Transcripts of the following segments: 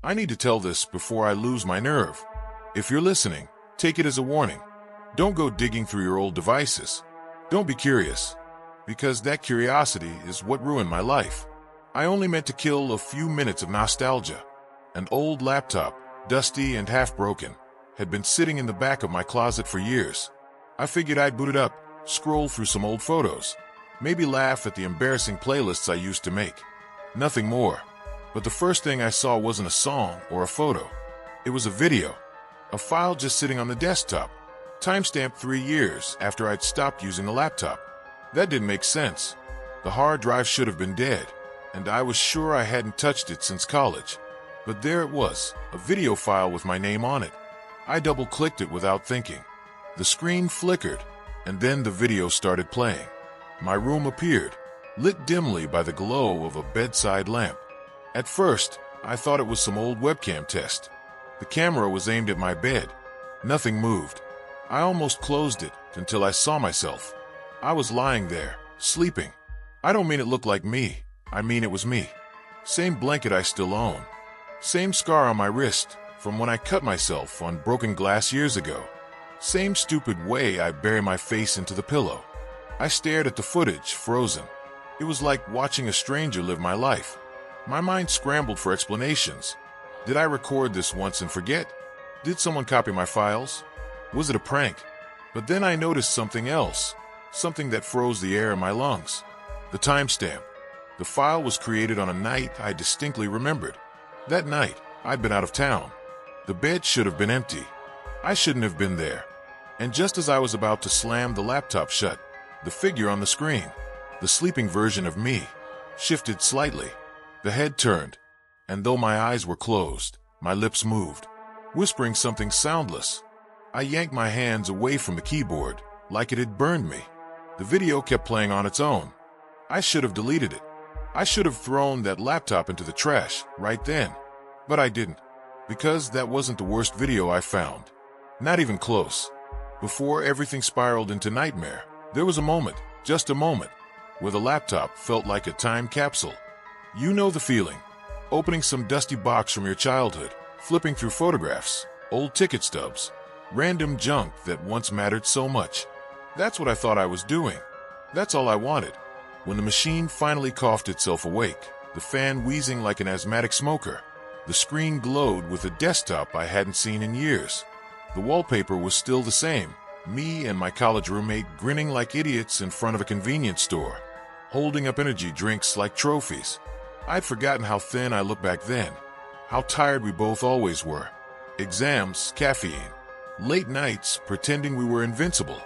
I need to tell this before I lose my nerve. If you're listening, take it as a warning. Don't go digging through your old devices. Don't be curious, because that curiosity is what ruined my life. I only meant to kill a few minutes of nostalgia. An old laptop, dusty and half-broken, had been sitting in the back of my closet for years. I figured I'd boot it up, scroll through some old photos, maybe laugh at the embarrassing playlists I used to make. Nothing more. But the first thing I saw wasn't a song or a photo. It was a video. A file just sitting on the desktop. Timestamped 3 years after I'd stopped using the laptop. That didn't make sense. The hard drive should have been dead, and I was sure I hadn't touched it since college. But there it was, a video file with my name on it. I double-clicked it without thinking. The screen flickered, and then the video started playing. My room appeared, lit dimly by the glow of a bedside lamp. At first, I thought it was some old webcam test. The camera was aimed at my bed. Nothing moved. I almost closed it until I saw myself. I was lying there, sleeping. I don't mean it looked like me. I mean it was me. Same blanket I still own. Same scar on my wrist from when I cut myself on broken glass years ago. Same stupid way I bury my face into the pillow. I stared at the footage, frozen. It was like watching a stranger live my life. My mind scrambled for explanations. Did I record this once and forget? Did someone copy my files? Was it a prank? But then I noticed something else, something that froze the air in my lungs. The timestamp. The file was created on a night I distinctly remembered. That night, I'd been out of town. The bed should have been empty. I shouldn't have been there. And just as I was about to slam the laptop shut, the figure on the screen, the sleeping version of me, shifted slightly. The head turned, and though my eyes were closed, my lips moved, whispering something soundless. I yanked my hands away from the keyboard, like it had burned me. The video kept playing on its own. I should have deleted it. I should have thrown that laptop into the trash right then. But I didn't, because that wasn't the worst video I found. Not even close. Before everything spiraled into nightmare, there was a moment, just a moment, where the laptop felt like a time capsule. You know the feeling. Opening some dusty box from your childhood, flipping through photographs, old ticket stubs, random junk that once mattered so much. That's what I thought I was doing. That's all I wanted. When the machine finally coughed itself awake, the fan wheezing like an asthmatic smoker, the screen glowed with a desktop I hadn't seen in years. The wallpaper was still the same, me and my college roommate grinning like idiots in front of a convenience store, holding up energy drinks like trophies. I'd forgotten how thin I looked back then, how tired we both always were. Exams, caffeine, late nights pretending we were invincible.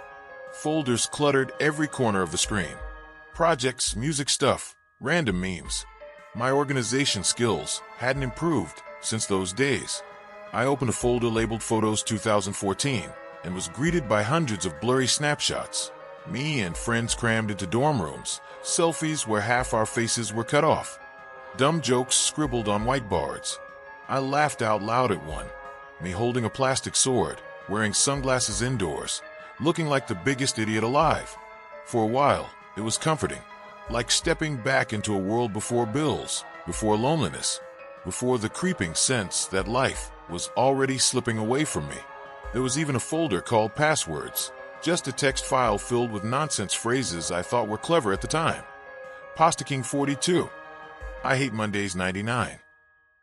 Folders cluttered every corner of the screen. Projects, music stuff, random memes. My organization skills hadn't improved since those days. I opened a folder labeled Photos 2014 and was greeted by hundreds of blurry snapshots. Me and friends crammed into dorm rooms, selfies where half our faces were cut off. Dumb jokes scribbled on whiteboards. I laughed out loud at one. Me holding a plastic sword, wearing sunglasses indoors, looking like the biggest idiot alive. For a while, it was comforting, like stepping back into a world before bills, before loneliness, before the creeping sense that life was already slipping away from me. There was even a folder called Passwords, just a text file filled with nonsense phrases I thought were clever at the time. Pasta King 42. I hate Mondays 99.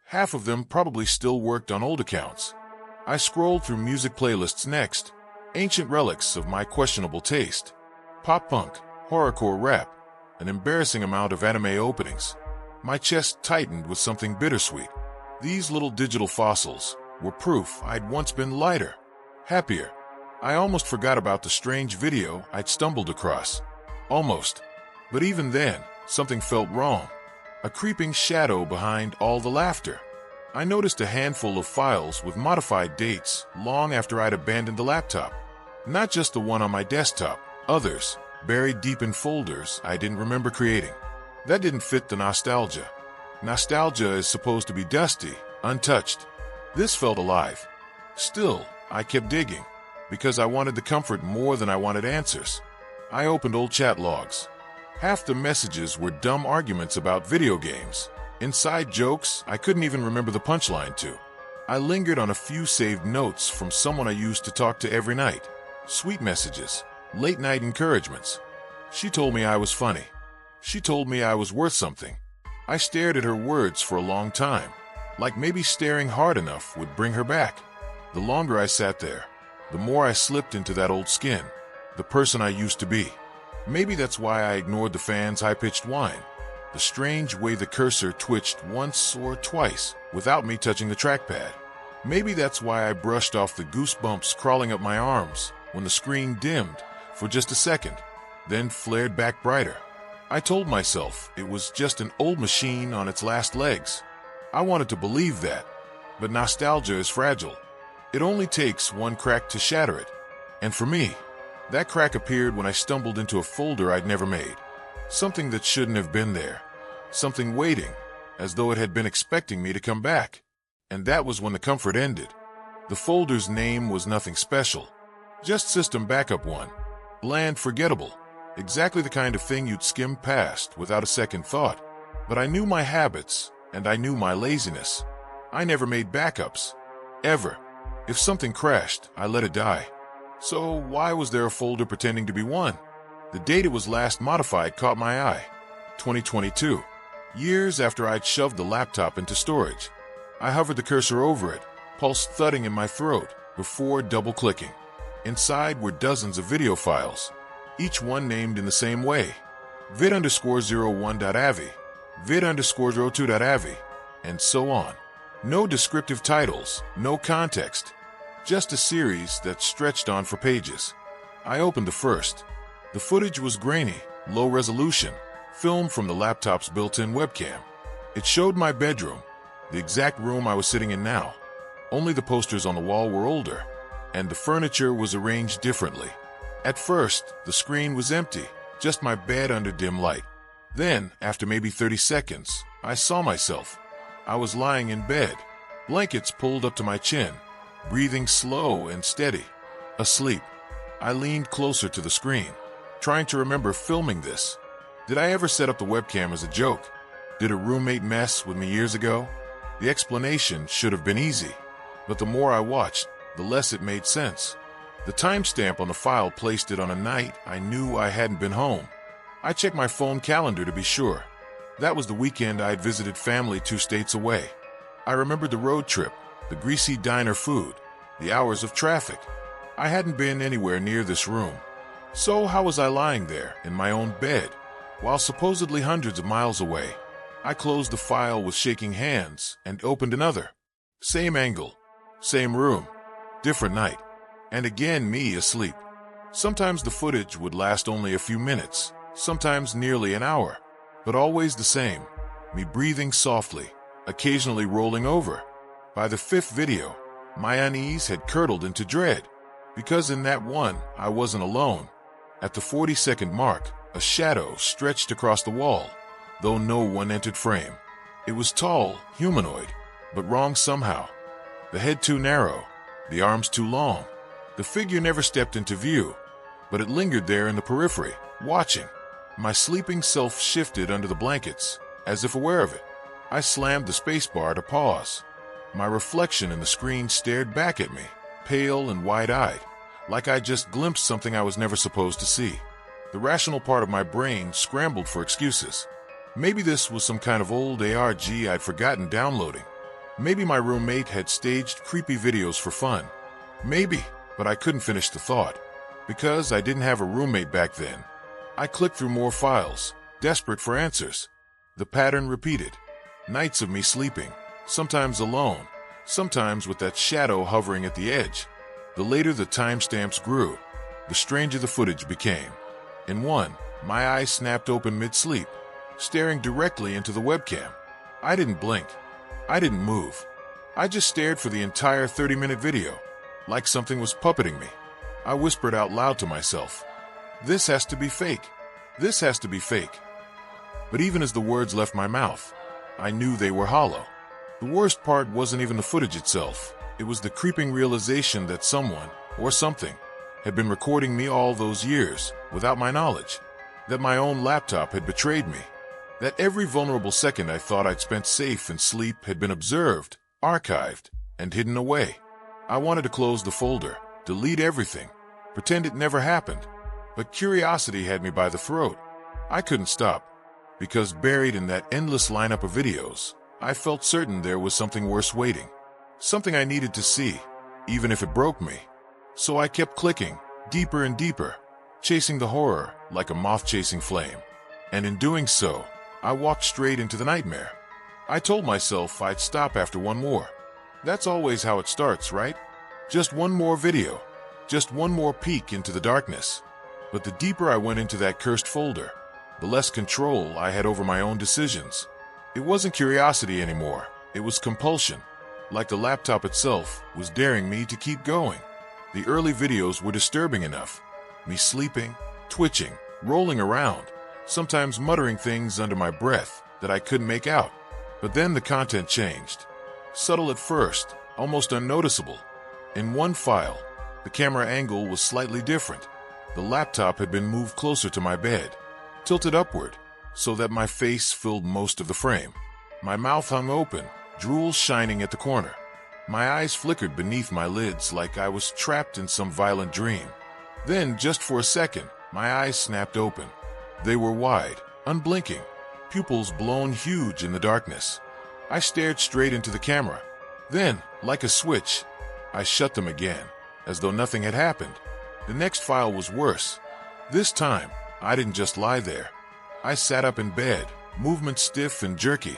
Half of them probably still worked on old accounts. I scrolled through music playlists next, ancient relics of my questionable taste. Pop punk, horrorcore rap, an embarrassing amount of anime openings. My chest tightened with something bittersweet. These little digital fossils were proof I'd once been lighter, happier. I almost forgot about the strange video I'd stumbled across. Almost. But even then, something felt wrong. A creeping shadow behind all the laughter. I noticed a handful of files with modified dates long after I'd abandoned the laptop. Not just the one on my desktop, others, buried deep in folders I didn't remember creating. That didn't fit the nostalgia. Nostalgia is supposed to be dusty, untouched. This felt alive. Still, I kept digging, because I wanted the comfort more than I wanted answers. I opened old chat logs. Half the messages were dumb arguments about video games. Inside jokes I couldn't even remember the punchline to. I lingered on a few saved notes from someone I used to talk to every night. Sweet messages, late-night encouragements. She told me I was funny. She told me I was worth something. I stared at her words for a long time, like maybe staring hard enough would bring her back. The longer I sat there, the more I slipped into that old skin, the person I used to be. Maybe that's why I ignored the fans' high-pitched whine, the strange way the cursor twitched once or twice without me touching the trackpad. Maybe that's why I brushed off the goosebumps crawling up my arms when the screen dimmed for just a second, then flared back brighter. I told myself it was just an old machine on its last legs. I wanted to believe that, but nostalgia is fragile. It only takes one crack to shatter it. And for me, that crack appeared when I stumbled into a folder I'd never made. Something that shouldn't have been there. Something waiting, as though it had been expecting me to come back. And that was when the comfort ended. The folder's name was nothing special. Just System Backup 1. Bland, forgettable. Exactly the kind of thing you'd skim past without a second thought. But I knew my habits, and I knew my laziness. I never made backups. Ever. If something crashed, I let it die. So why was there a folder pretending to be one? The date it was last modified caught my eye. 2022. Years after I'd shoved the laptop into storage. I hovered the cursor over it, pulse thudding in my throat, before double-clicking. Inside were dozens of video files, each one named in the same way. vid_01.avi, vid_02.avi, and so on. No descriptive titles, no context. Just a series that stretched on for pages. I opened the first. The footage was grainy, low resolution, filmed from the laptop's built-in webcam. It showed my bedroom, the exact room I was sitting in now. Only the posters on the wall were older, and the furniture was arranged differently. At first, the screen was empty, just my bed under dim light. Then, after maybe 30 seconds, I saw myself. I was lying in bed, blankets pulled up to my chin, breathing slow and steady, asleep. I leaned closer to the screen, trying to remember filming this. Did I ever set up the webcam as a joke? Did a roommate mess with me years ago? The explanation should have been easy, but the more I watched, the less it made sense. The timestamp on the file placed it on a night I knew I hadn't been home. I checked my phone calendar to be sure. That was the weekend I had visited family 2 states away. I remembered the road trip, the greasy diner food, the hours of traffic. I hadn't been anywhere near this room. So how was I lying there in my own bed, while supposedly hundreds of miles away? I closed the file with shaking hands and opened another. Same angle, same room, different night, and again me asleep. Sometimes the footage would last only a few minutes, sometimes nearly an hour, but always the same, me breathing softly, occasionally rolling over. By the 5th video, my unease had curdled into dread, because in that one, I wasn't alone. At the 40-second mark, a shadow stretched across the wall, though no one entered frame. It was tall, humanoid, but wrong somehow. The head too narrow, the arms too long. The figure never stepped into view, but it lingered there in the periphery, watching. My sleeping self shifted under the blankets, as if aware of it. I slammed the spacebar to pause. My reflection in the screen stared back at me, pale and wide-eyed, like I just glimpsed something I was never supposed to see. The rational part of my brain scrambled for excuses. Maybe this was some kind of old ARG I'd forgotten downloading. Maybe my roommate had staged creepy videos for fun. Maybe, but I couldn't finish the thought. Because I didn't have a roommate back then. I clicked through more files, desperate for answers. The pattern repeated. Nights of me sleeping, sometimes alone, sometimes with that shadow hovering at the edge. The later the timestamps grew, the stranger the footage became. In one, my eyes snapped open mid-sleep, staring directly into the webcam. I didn't blink. I didn't move. I just stared for the entire 30-minute video, like something was puppeting me. I whispered out loud to myself, "This has to be fake. This has to be fake." But even as the words left my mouth, I knew they were hollow. The worst part wasn't even the footage itself. It was the creeping realization that someone, or something, had been recording me all those years, without my knowledge. That my own laptop had betrayed me. That every vulnerable second I thought I'd spent safe in sleep had been observed, archived, and hidden away. I wanted to close the folder, delete everything, pretend it never happened. But curiosity had me by the throat. I couldn't stop, because buried in that endless lineup of videos, I felt certain there was something worse waiting. Something I needed to see, even if it broke me. So I kept clicking, deeper and deeper, chasing the horror like a moth chasing flame. And in doing so, I walked straight into the nightmare. I told myself I'd stop after one more. That's always how it starts, right? Just one more video, just one more peek into the darkness. But the deeper I went into that cursed folder, the less control I had over my own decisions. It wasn't curiosity anymore, it was compulsion. Like the laptop itself was daring me to keep going. The early videos were disturbing enough. Me sleeping, twitching, rolling around, sometimes muttering things under my breath that I couldn't make out. But then the content changed. Subtle at first, almost unnoticeable. In one file, the camera angle was slightly different. The laptop had been moved closer to my bed, tilted upward, so that my face filled most of the frame. My mouth hung open, drool shining at the corner. My eyes flickered beneath my lids like I was trapped in some violent dream. Then, just for a second, my eyes snapped open. They were wide, unblinking, pupils blown huge in the darkness. I stared straight into the camera. Then, like a switch, I shut them again, as though nothing had happened. The next file was worse. This time, I didn't just lie there. I sat up in bed, movement stiff and jerky,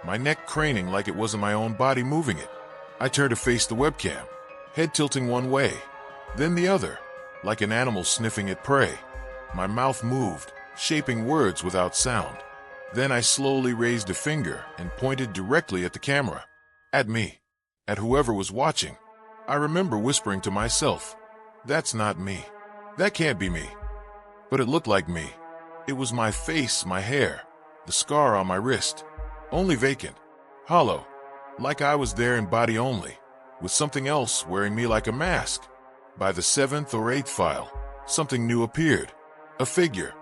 my neck craning like it wasn't my own body moving it. I turned to face the webcam, head tilting one way, then the other, like an animal sniffing at prey. My mouth moved, shaping words without sound. Then I slowly raised a finger and pointed directly at the camera. At me. At whoever was watching. I remember whispering to myself, "That's not me. That can't be me." But it looked like me. It was my face, my hair, the scar on my wrist. Only vacant, hollow, like I was there in body only, with something else wearing me like a mask. By the 7th or 8th file, something new appeared. A figure.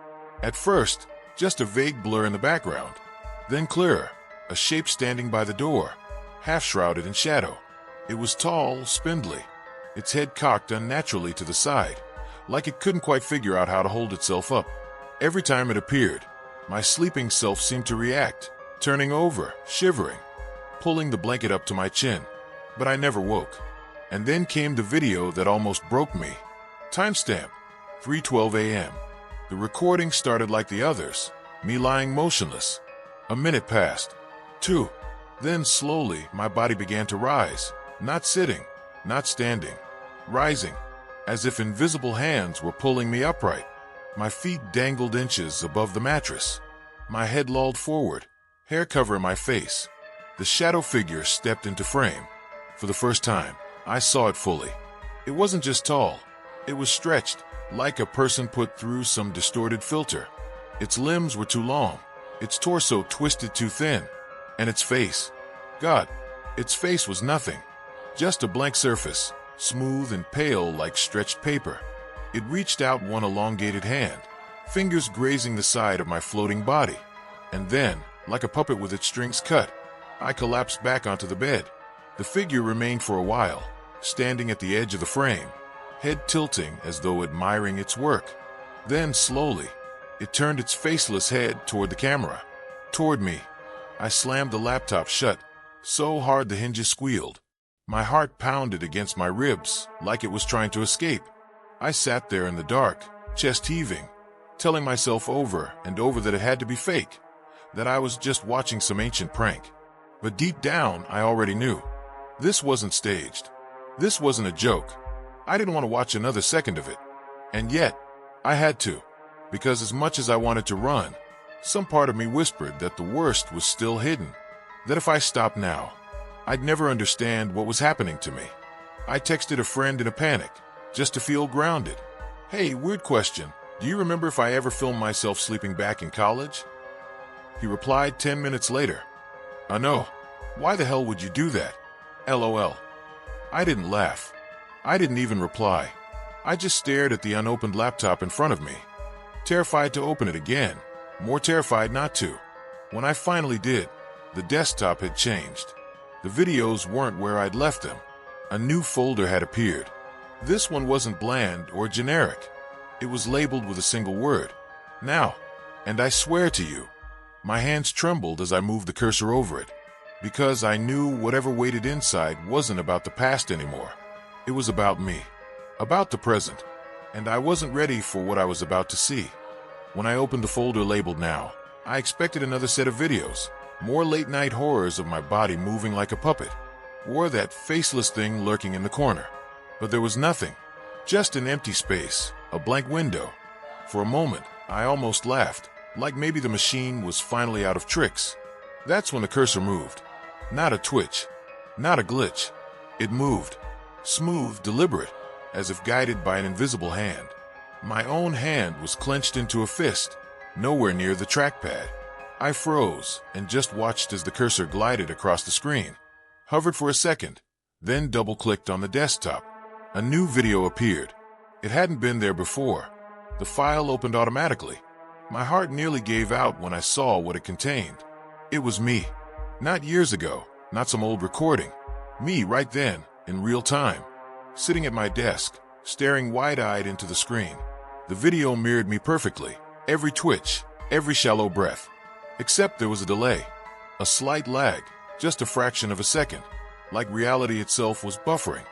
At first, just a vague blur in the background. Then clearer, a shape standing by the door, half shrouded in shadow. It was tall, spindly, its head cocked unnaturally to the side, like it couldn't quite figure out how to hold itself up. Every time it appeared, my sleeping self seemed to react, turning over, shivering, pulling the blanket up to my chin. But I never woke. And then came the video that almost broke me. Timestamp, 3:12 a.m. The recording started like the others, me lying motionless. A minute passed. 2. Then slowly my body began to rise, not sitting, not standing, rising, as if invisible hands were pulling me upright. My feet dangled inches above the mattress. My head lolled forward, hair covering my face. The shadow figure stepped into frame. For the first time, I saw it fully. It wasn't just tall. It was stretched, like a person put through some distorted filter. Its limbs were too long, its torso twisted too thin, and its face. God, its face was nothing. Just a blank surface, smooth and pale like stretched paper. It reached out one elongated hand, fingers grazing the side of my floating body. And then, like a puppet with its strings cut, I collapsed back onto the bed. The figure remained for a while, standing at the edge of the frame, head tilting as though admiring its work. Then, slowly, it turned its faceless head toward the camera, toward me. I slammed the laptop shut, so hard the hinges squealed. My heart pounded against my ribs like it was trying to escape. I sat there in the dark, chest heaving, telling myself over and over that it had to be fake, that I was just watching some ancient prank. But deep down, I already knew. This wasn't staged. This wasn't a joke. I didn't want to watch another second of it. And yet, I had to, because as much as I wanted to run, some part of me whispered that the worst was still hidden, that if I stopped now, I'd never understand what was happening to me. I texted a friend in a panic, just to feel grounded. "Hey, weird question. Do you remember if I ever filmed myself sleeping back in college?" He replied 10 minutes later, "No. Why the hell would you do that? LOL." I didn't laugh. I didn't even reply. I just stared at the unopened laptop in front of me, terrified to open it again, more terrified not to. When I finally did, the desktop had changed. The videos weren't where I'd left them. A new folder had appeared. This one wasn't bland or generic. It was labeled with a single word, "Now." And I swear to you, my hands trembled as I moved the cursor over it, because I knew whatever waited inside wasn't about the past anymore. It was about me, about the present, and I wasn't ready for what I was about to see. When I opened the folder labeled "Now," I expected another set of videos, more late-night horrors of my body moving like a puppet, or that faceless thing lurking in the corner. But there was nothing, just an empty space, a blank window. For a moment, I almost laughed, like maybe the machine was finally out of tricks. That's when the cursor moved. Not a twitch, not a glitch. It moved, smooth, deliberate, as if guided by an invisible hand. My own hand was clenched into a fist, nowhere near the trackpad. I froze and just watched as the cursor glided across the screen, hovered for a second, then double-clicked on the desktop. A new video appeared. It hadn't been there before. The file opened automatically. My heart nearly gave out when I saw what it contained. It was me. Not years ago, not some old recording. Me right then, in real time, sitting at my desk, staring wide-eyed into the screen. The video mirrored me perfectly, every twitch, every shallow breath. Except there was a delay, a slight lag, just a fraction of a second, like reality itself was buffering.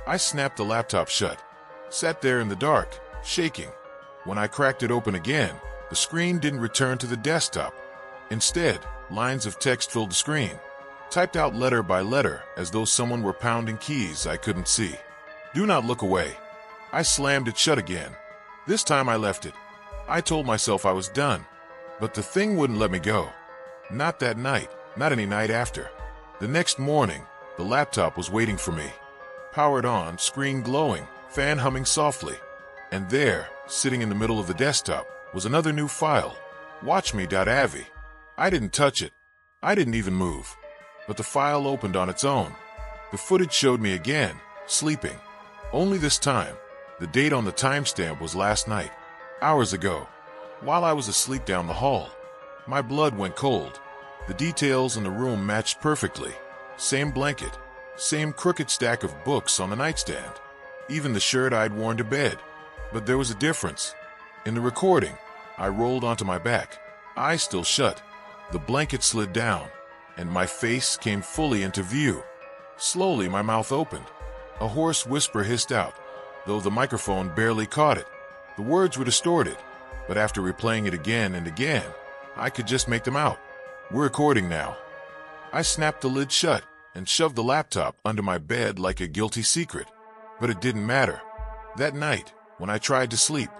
I snapped the laptop shut, sat there in the dark, shaking. When I cracked it open again, the screen didn't return to the desktop. Instead, lines of text filled the screen, typed out letter by letter as though someone were pounding keys I couldn't see. "Do not look away." I slammed it shut again. This time I left it. I told myself I was done. But the thing wouldn't let me go. Not that night, not any night after. The next morning, the laptop was waiting for me. Powered on, screen glowing, fan humming softly. And there, sitting in the middle of the desktop, was another new file, watchme.avi. I didn't touch it. I didn't even move. But the file opened on its own. The footage showed me again, sleeping. Only this time, the date on the timestamp was last night, hours ago. While I was asleep down the hall, my blood went cold. The details in the room matched perfectly. Same blanket, same crooked stack of books on the nightstand, even the shirt I'd worn to bed. But there was a difference. In the recording, I rolled onto my back, eyes still shut. The blanket slid down, and my face came fully into view. Slowly, my mouth opened. A hoarse whisper hissed out, though the microphone barely caught it. The words were distorted, but after replaying it again and again, I could just make them out. "We're recording now." I snapped the lid shut and shoved the laptop under my bed like a guilty secret. But it didn't matter. That night, when I tried to sleep,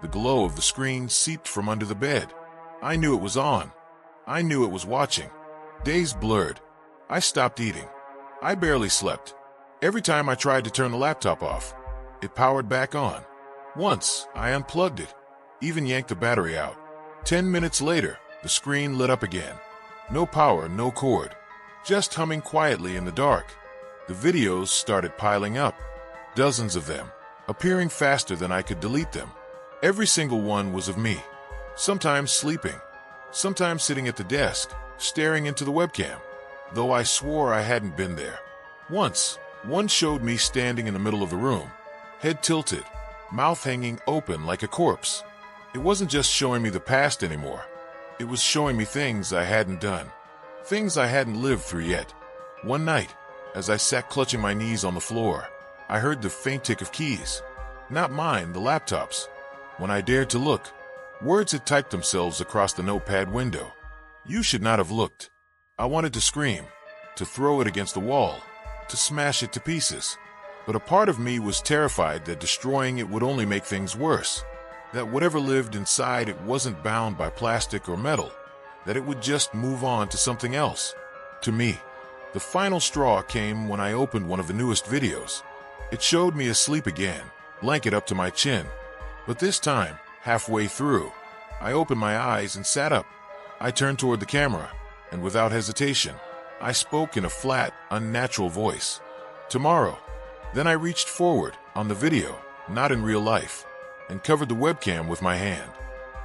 the glow of the screen seeped from under the bed. I knew it was on. I knew it was watching. Days blurred. I stopped eating. I barely slept. Every time I tried to turn the laptop off, it powered back on. Once, I unplugged it, even yanked the battery out. 10 minutes later, the screen lit up again. No power, no cord. Just humming quietly in the dark. The videos started piling up. Dozens of them, appearing faster than I could delete them. Every single one was of me. Sometimes sleeping. Sometimes sitting at the desk, staring into the webcam, though I swore I hadn't been there. Once, one showed me standing in the middle of the room, head tilted, mouth hanging open like a corpse. It wasn't just showing me the past anymore. It was showing me things I hadn't done, things I hadn't lived through yet. One night, as I sat clutching my knees on the floor, I heard the faint tick of keys. Not mine, the laptop's. When I dared to look, words had typed themselves across the notepad window. "You should not have looked." I wanted to scream, to throw it against the wall, to smash it to pieces. But a part of me was terrified that destroying it would only make things worse. That whatever lived inside it wasn't bound by plastic or metal, that it would just move on to something else. To me, the final straw came when I opened one of the newest videos. It showed me asleep again, blanket up to my chin. But this time, halfway through, I opened my eyes and sat up. I turned toward the camera, and without hesitation, I spoke in a flat, unnatural voice. "Tomorrow." Then I reached forward, on the video, not in real life, and covered the webcam with my hand.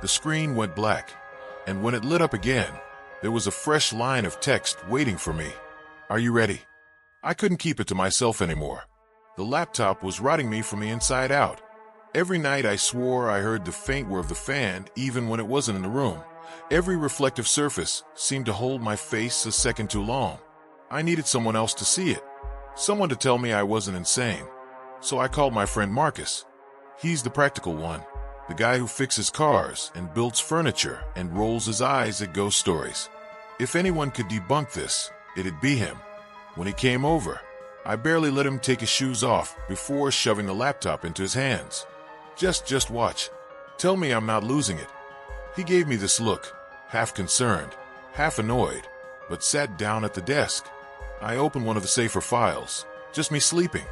The screen went black, and when it lit up again, There was a fresh line of text waiting for me. Are you ready? I couldn't keep it to myself anymore. The laptop was rotting me from the inside out. Every night I swore I heard the faint whir of the fan even when it wasn't in the room. Every reflective surface seemed to hold my face a second too long. I needed someone else to see it. Someone to tell me I wasn't insane. So I called my friend Marcus. He's the practical one. The guy who fixes cars and builds furniture and rolls his eyes at ghost stories. If anyone could debunk this, it'd be him. When he came over, I barely let him take his shoes off before shoving the laptop into his hands. Just watch. Tell me I'm not losing it. He gave me this look, half concerned, half annoyed, but sat down at the desk. I opened one of the safer files, just me sleeping.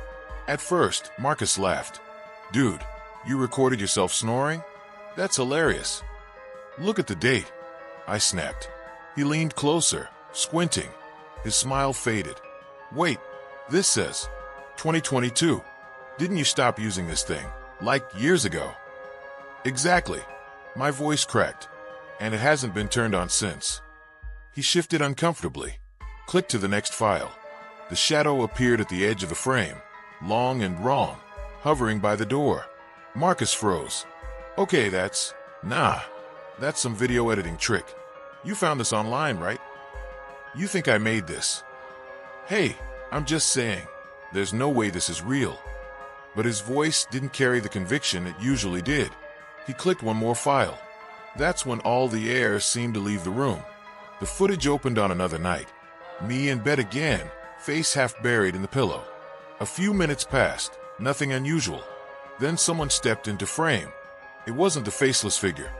At first, Marcus laughed. Dude, you recorded yourself snoring? That's hilarious. Look at the date. I snapped. He leaned closer, squinting. His smile faded. Wait, this says 2022. Didn't you stop using this thing, like years ago? Exactly. My voice cracked, and it hasn't been turned on since. He shifted uncomfortably, clicked to the next file. The shadow appeared at the edge of the frame, long and wrong, hovering by the door. Marcus froze. Okay, that's some video editing trick. You found this online, right? You think I made this? Hey, I'm just saying, there's no way this is real. But his voice didn't carry the conviction it usually did. He clicked one more file. That's when all the air seemed to leave the room. The footage opened on another night. Me in bed again, face half buried in the pillow. A few minutes passed, nothing unusual. Then someone stepped into frame. It wasn't the faceless figure.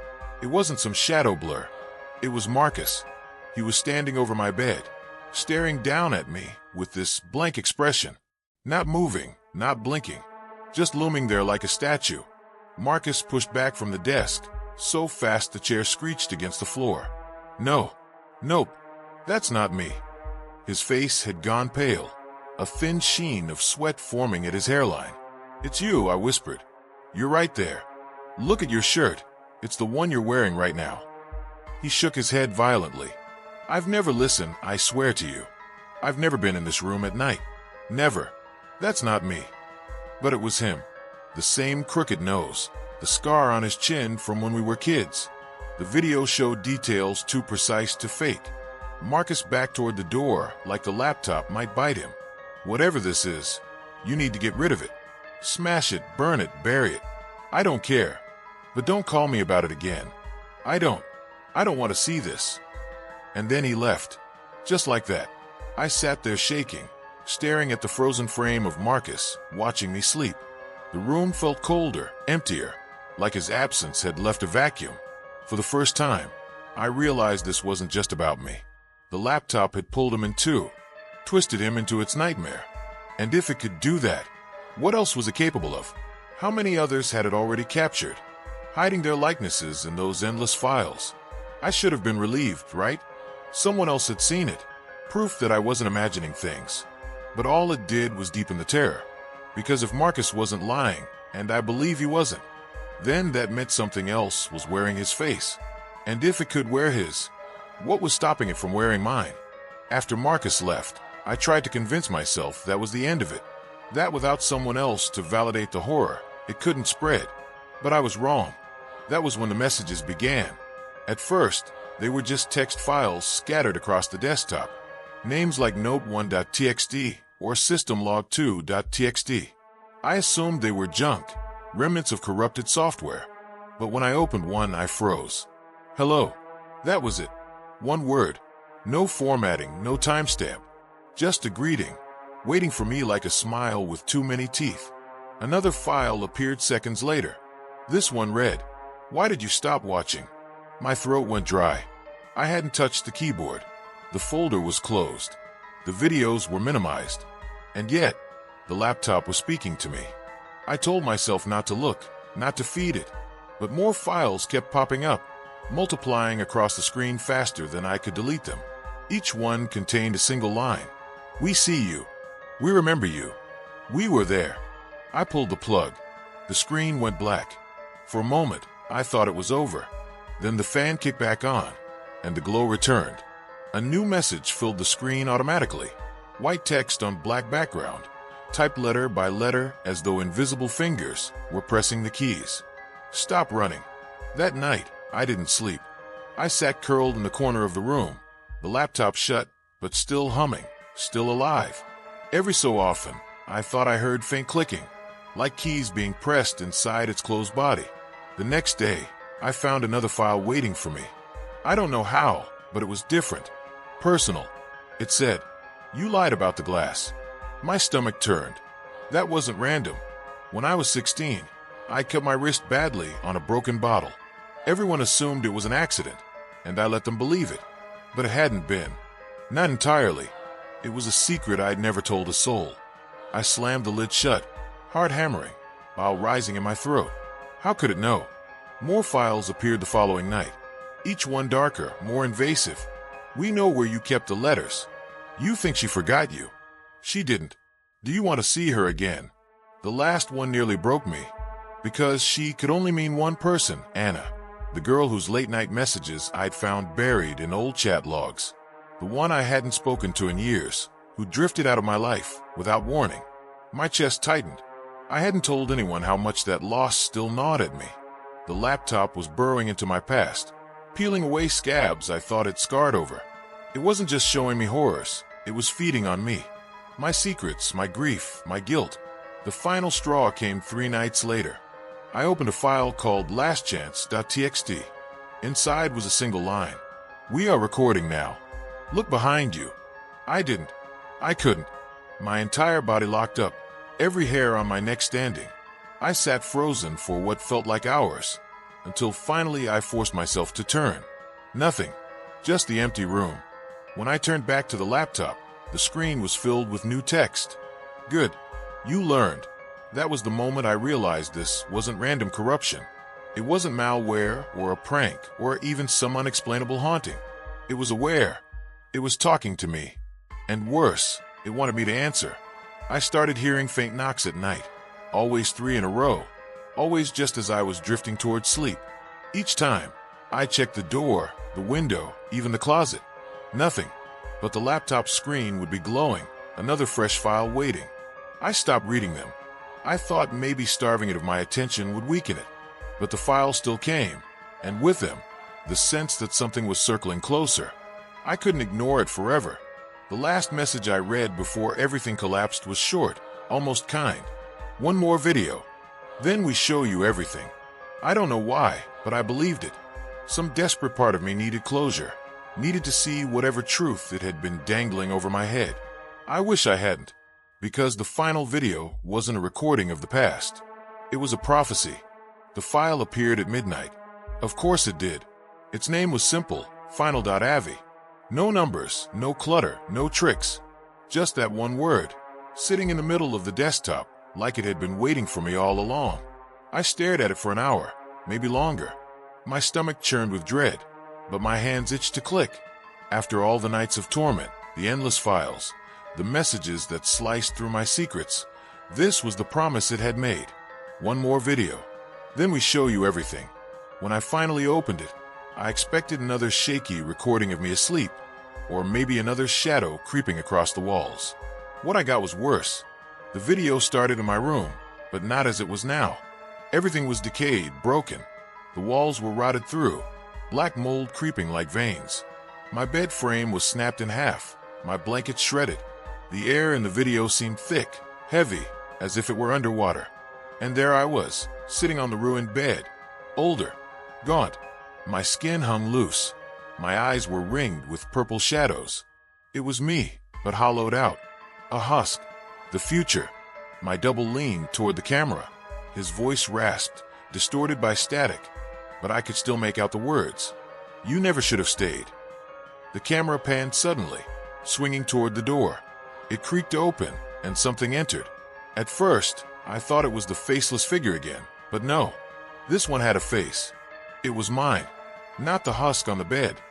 It wasn't some shadow blur. It was Marcus. He was standing over my bed, staring down at me with this blank expression. Not moving, not blinking, just looming there like a statue. Marcus pushed back from the desk, so fast the chair screeched against the floor. Nope, that's not me. His face had gone pale, a thin sheen of sweat forming at his hairline. It's you, I whispered. You're right there. Look at your shirt. It's the one you're wearing right now. He shook his head violently. I've never listened, I swear to you. I've never been in this room at night. Never. That's not me. But it was him. The same crooked nose, the scar on his chin from when we were kids. The video showed details too precise to fake. Marcus backed toward the door like the laptop might bite him. Whatever this is, you need to get rid of it. Smash it, burn it, bury it. I don't care. But don't call me about it again. I don't want to see this. And then he left. Just like that. I sat there shaking, staring at the frozen frame of Marcus, watching me sleep. The room felt colder, emptier, like his absence had left a vacuum. For the first time, I realized this wasn't just about me. The laptop had pulled him in two, twisted him into its nightmare. And if it could do that, what else was it capable of? How many others had it already captured, hiding their likenesses in those endless files? I should have been relieved, right? Someone else had seen it, proof that I wasn't imagining things. But all it did was deepen the terror. Because if Marcus wasn't lying, and I believe he wasn't, then that meant something else was wearing his face. And if it could wear his, what was stopping it from wearing mine? After Marcus left, I tried to convince myself that was the end of it. That without someone else to validate the horror, it couldn't spread. But I was wrong. That was when the messages began. At first, they were just text files scattered across the desktop. Names like note1.txt or systemlog2.txt. I assumed they were junk, remnants of corrupted software. But when I opened one, I froze. Hello. That was it. One word. No formatting, no timestamp. Just a greeting, waiting for me like a smile with too many teeth. Another file appeared seconds later. This one read, "Why did you stop watching?" My throat went dry. I hadn't touched the keyboard. The folder was closed. The videos were minimized. And yet, the laptop was speaking to me. I told myself not to look, not to feed it. But more files kept popping up, multiplying across the screen faster than I could delete them. Each one contained a single line. "We see you. We remember you. We were there." I pulled the plug. The screen went black. For a moment, I thought it was over. Then the fan kicked back on, and the glow returned. A new message filled the screen automatically. White text on black background, typed letter by letter as though invisible fingers were pressing the keys. Stop running. That night, I didn't sleep. I sat curled in the corner of the room, the laptop shut, but still humming, still alive. Every so often, I thought I heard faint clicking, like keys being pressed inside its closed body. The next day, I found another file waiting for me. I don't know how, but it was different. Personal. It said, "You lied about the glass." My stomach turned. That wasn't random. When I was 16, I cut my wrist badly on a broken bottle. Everyone assumed it was an accident, and I let them believe it. But it hadn't been. Not entirely. It was a secret I'd never told a soul. I slammed the lid shut, heart hammering, while rising in my throat. How could it know? More files appeared the following night, each one darker, more invasive. "We know where you kept the letters. You think she forgot you. She didn't. Do you want to see her again?" The last one nearly broke me, because she could only mean one person, Anna, the girl whose late-night messages I'd found buried in old chat logs, the one I hadn't spoken to in years, who drifted out of my life without warning. My chest tightened. I hadn't told anyone how much that loss still gnawed at me. The laptop was burrowing into my past, peeling away scabs I thought it scarred over. It wasn't just showing me horrors, it was feeding on me. My secrets, my grief, my guilt. The final straw came 3 nights later. I opened a file called lastchance.txt. Inside was a single line. "We are recording now. Look behind you." I didn't. I couldn't. My entire body locked up, every hair on my neck standing. I sat frozen for what felt like hours, until finally I forced myself to turn. Nothing. Just the empty room. When I turned back to the laptop, the screen was filled with new text. "Good. You learned." That was the moment I realized this wasn't random corruption. It wasn't malware or a prank or even some unexplainable haunting. It was aware. It was talking to me. And worse, it wanted me to answer. I started hearing faint knocks at night, always 3 in a row, always just as I was drifting towards sleep. Each time, I checked the door, the window, even the closet. Nothing. But the laptop screen would be glowing, another fresh file waiting. I stopped reading them. I thought maybe starving it of my attention would weaken it. But the files still came, and with them, the sense that something was circling closer. I couldn't ignore it forever. The last message I read before everything collapsed was short, almost kind. "One more video. Then we show you everything." I don't know why, but I believed it. Some desperate part of me needed closure, needed to see whatever truth it had been dangling over my head. I wish I hadn't, because the final video wasn't a recording of the past. It was a prophecy. The file appeared at midnight. Of course it did. Its name was simple, final.avi. No numbers, no clutter, no tricks. Just that one word, sitting in the middle of the desktop, like it had been waiting for me all along. I stared at it for an hour, maybe longer. My stomach churned with dread, but my hands itched to click. After all the nights of torment, the endless files, the messages that sliced through my secrets, this was the promise it had made. One more video. Then we show you everything. When I finally opened it, I expected another shaky recording of me asleep, or maybe another shadow creeping across the walls. What I got was worse. The video started in my room, but not as it was now. Everything was decayed, broken. The walls were rotted through, black mold creeping like veins. My bed frame was snapped in half, my blanket shredded. The air in the video seemed thick, heavy, as if it were underwater. And there I was, sitting on the ruined bed, older, gaunt. My skin hung loose. My eyes were ringed with purple shadows. It was me, but hollowed out. A husk. The future. My double leaned toward the camera. His voice rasped, distorted by static, but I could still make out the words. "You never should have stayed." The camera panned suddenly, swinging toward the door. It creaked open, and something entered. At first, I thought it was the faceless figure again, but no. This one had a face. It was mine. Not the husk on the bed.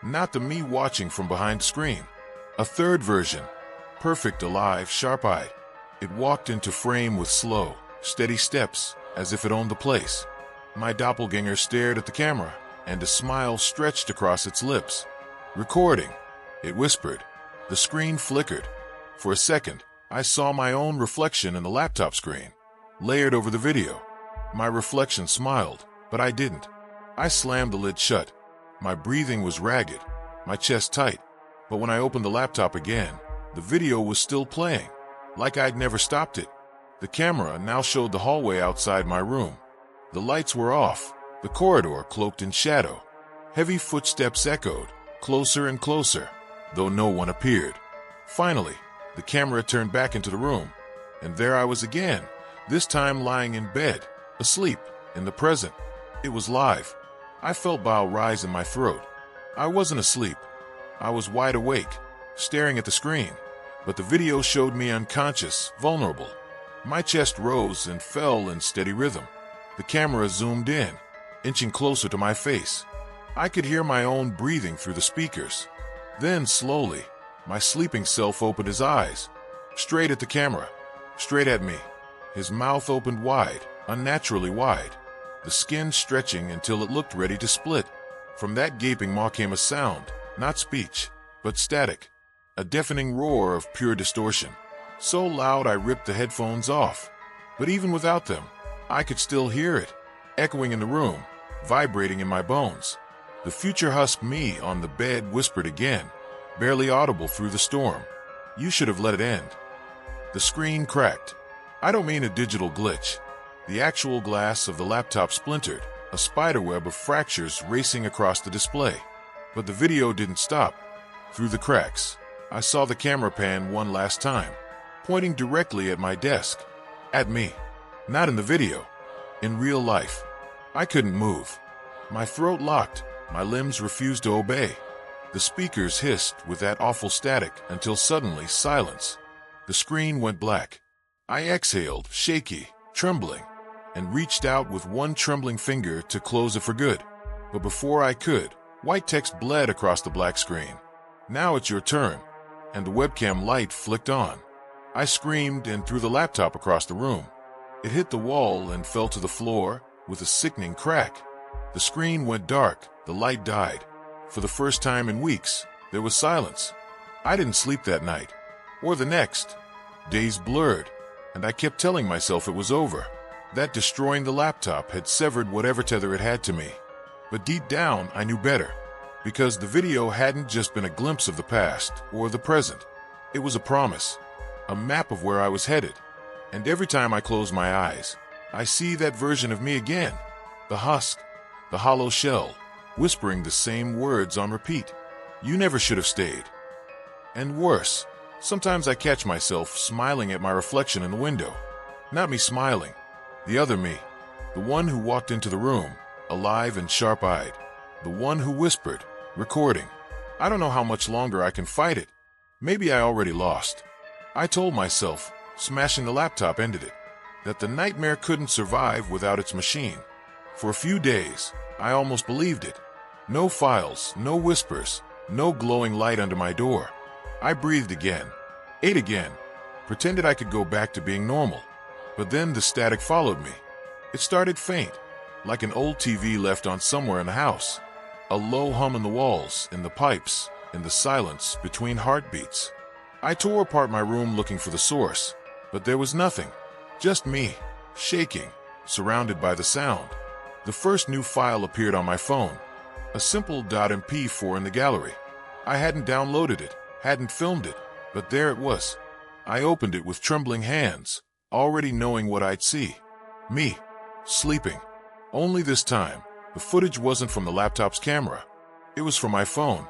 Not the me watching from behind the screen. A third version. Perfect, alive, sharp-eyed. It walked into frame with slow, steady steps, as if it owned the place. My doppelganger stared at the camera, and a smile stretched across its lips. "Recording. It whispered. The screen flickered. For a second, I saw my own reflection in the laptop screen, layered over the video. My reflection smiled, but I didn't. I slammed the lid shut. My breathing was ragged, my chest tight. But when I opened the laptop again, the video was still playing, like I'd never stopped it. The camera now showed the hallway outside my room. The lights were off, the corridor cloaked in shadow. Heavy footsteps echoed, closer and closer, though no one appeared. Finally, the camera turned back into the room, and there I was again, this time lying in bed, asleep, in the present. It was live. I felt bile rise in my throat. I wasn't asleep. I was wide awake, staring at the screen, but the video showed me unconscious, vulnerable. My chest rose and fell in steady rhythm. The camera zoomed in, inching closer to my face. I could hear my own breathing through the speakers. Then, slowly, my sleeping self opened his eyes, straight at the camera, straight at me. His mouth opened wide, unnaturally wide, the skin stretching until it looked ready to split. From that gaping maw came a sound, not speech, but static, a deafening roar of pure distortion. So loud I ripped the headphones off. But even without them, I could still hear it, echoing in the room, vibrating in my bones. The future husk me on the bed whispered again, barely audible through the storm. You should have let it end. The screen cracked. I don't mean a digital glitch. The actual glass of the laptop splintered, a spiderweb of fractures racing across the display. But the video didn't stop. Through the cracks, I saw the camera pan one last time, pointing directly at my desk. At me. Not in the video. In real life. I couldn't move. My throat locked. My limbs refused to obey. The speakers hissed with that awful static until suddenly silence. The screen went black. I exhaled, shaky, trembling, and reached out with one trembling finger to close it for good. But before I could, white text bled across the black screen. Now it's your turn. And the webcam light flicked on. I screamed and threw the laptop across the room. It hit the wall and fell to the floor with a sickening crack. The screen went dark, the light died. For the first time in weeks, there was silence. I didn't sleep that night, or the next. Days blurred, and I kept telling myself it was over, that destroying the laptop had severed whatever tether it had to me. But deep down, I knew better, because the video hadn't just been a glimpse of the past or the present. It was a promise, a map of where I was headed. And every time I close my eyes, I see that version of me again, the husk, the hollow shell, whispering the same words on repeat. You never should have stayed. And worse, sometimes I catch myself smiling at my reflection in the window. Not me smiling, the other me, the one who walked into the room, alive and sharp-eyed, the one who whispered, recording. I don't know how much longer I can fight it. Maybe I already lost. I told myself, smashing the laptop ended it, that the nightmare couldn't survive without its machine. For a few days, I almost believed it. No files, no whispers, no glowing light under my door. I breathed again, ate again, pretended I could go back to being normal. But then the static followed me. It started faint, like an old TV left on somewhere in the house. A low hum in the walls, in the pipes, in the silence between heartbeats. I tore apart my room looking for the source, but there was nothing. Just me, shaking, surrounded by the sound. The first new file appeared on my phone, a simple .mp4 in the gallery. I hadn't downloaded it, hadn't filmed it, but there it was. I opened it with trembling hands, already knowing what I'd see. Me, sleeping. Only this time, the footage wasn't from the laptop's camera. It was from my phone,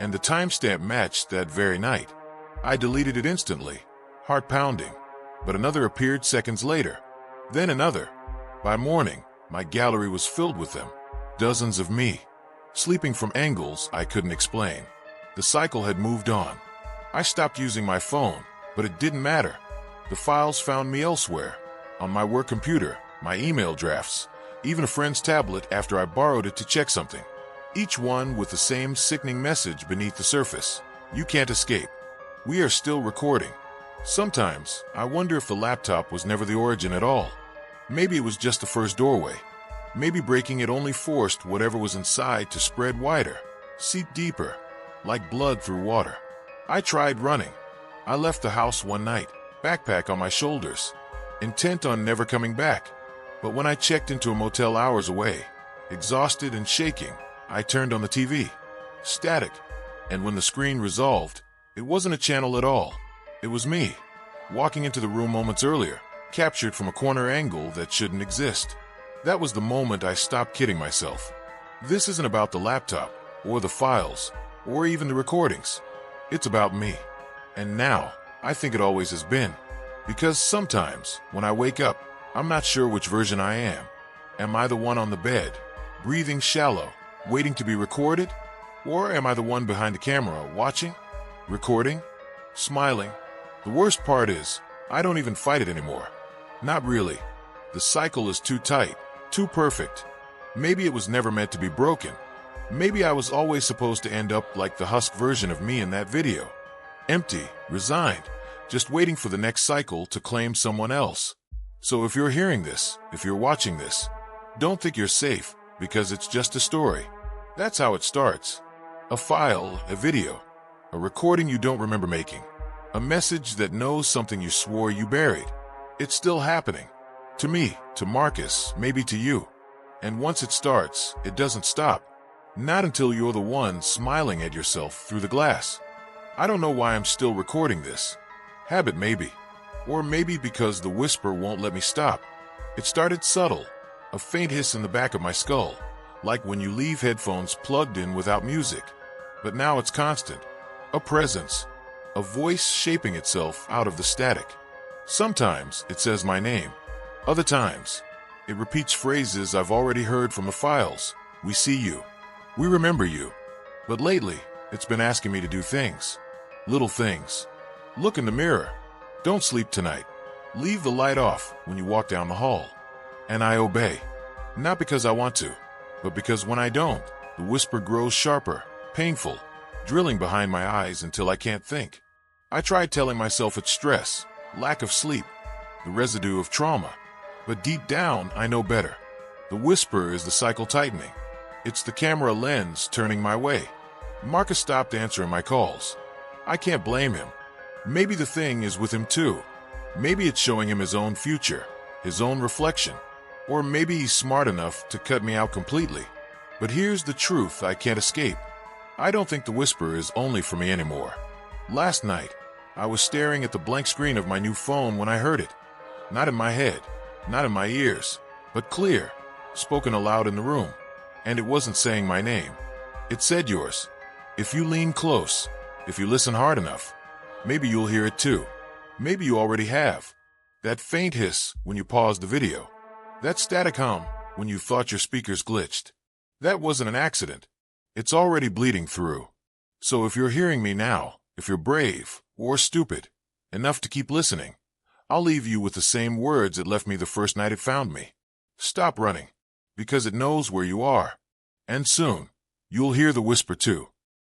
and the timestamp matched that very night. I deleted it instantly, heart pounding, but another appeared seconds later. Then another. By morning, my gallery was filled with them, dozens of me, sleeping from angles I couldn't explain. The cycle had moved on. I stopped using my phone, but it didn't matter. The files found me elsewhere, on my work computer, my email drafts, even a friend's tablet after I borrowed it to check something. Each one with the same sickening message beneath the surface. You can't escape. We are still recording. Sometimes, I wonder if the laptop was never the origin at all. Maybe it was just the first doorway. Maybe breaking it only forced whatever was inside to spread wider, seep deeper. like blood through water. I tried running. I left the house one night, backpack on my shoulders, intent on never coming back. But when I checked into a motel hours away, exhausted and shaking, I turned on the TV. Static. And when the screen resolved, it wasn't a channel at all. It was me, walking into the room moments earlier, captured from a corner angle that shouldn't exist. That was the moment I stopped kidding myself. This isn't about the laptop, or the files, or even the recordings. It's about me. And now, I think it always has been. Because sometimes, when I wake up, I'm not sure which version I am. Am I the one on the bed, breathing shallow, waiting to be recorded? Or am I the one behind the camera, watching, recording, smiling? The worst part is, I don't even fight it anymore. Not really. The cycle is too tight, too perfect. Maybe it was never meant to be broken. Maybe I was always supposed to end up like the husk version of me in that video. Empty, resigned, just waiting for the next cycle to claim someone else. So if you're hearing this, if you're watching this, don't think you're safe, because it's just a story. That's how it starts. A file, a video, a recording you don't remember making, a message that knows something you swore you buried. It's still happening. To me, to Marcus, maybe to you. And once it starts, it doesn't stop. Not until you're the one smiling at yourself through the glass. I don't know why I'm still recording this. Habit maybe. Or maybe because the whisper won't let me stop. It started subtle, a faint hiss in the back of my skull, like when you leave headphones plugged in without music. But now it's constant. A presence. A voice shaping itself out of the static. Sometimes it says my name. Other times, it repeats phrases I've already heard from the files. We see you. We remember you. But lately, it's been asking me to do things. Little things. Look in the mirror. Don't sleep tonight. Leave the light off when you walk down the hall. And I obey. Not because I want to, but because when I don't, the whisper grows sharper, painful, drilling behind my eyes until I can't think. I tried telling myself it's stress, lack of sleep, the residue of trauma. But deep down, I know better. The whisper is the cycle tightening. It's the camera lens turning my way. Marcus stopped answering my calls. I can't blame him. Maybe the thing is with him too. Maybe it's showing him his own future, his own reflection. Or maybe he's smart enough to cut me out completely. But here's the truth I can't escape. I don't think the whisper is only for me anymore. Last night, I was staring at the blank screen of my new phone when I heard it. Not in my head, not in my ears, but clear, spoken aloud in the room. And it wasn't saying my name. It said yours. If you lean close, if you listen hard enough, maybe you'll hear it too. Maybe you already have. That faint hiss when you paused the video. That static hum when you thought your speakers glitched. That wasn't an accident. It's already bleeding through. So if you're hearing me now, if you're brave, or stupid, enough to keep listening, I'll leave you with the same words it left me the first night it found me. Stop running, because it knows where you are. And soon, you'll hear the whisper too.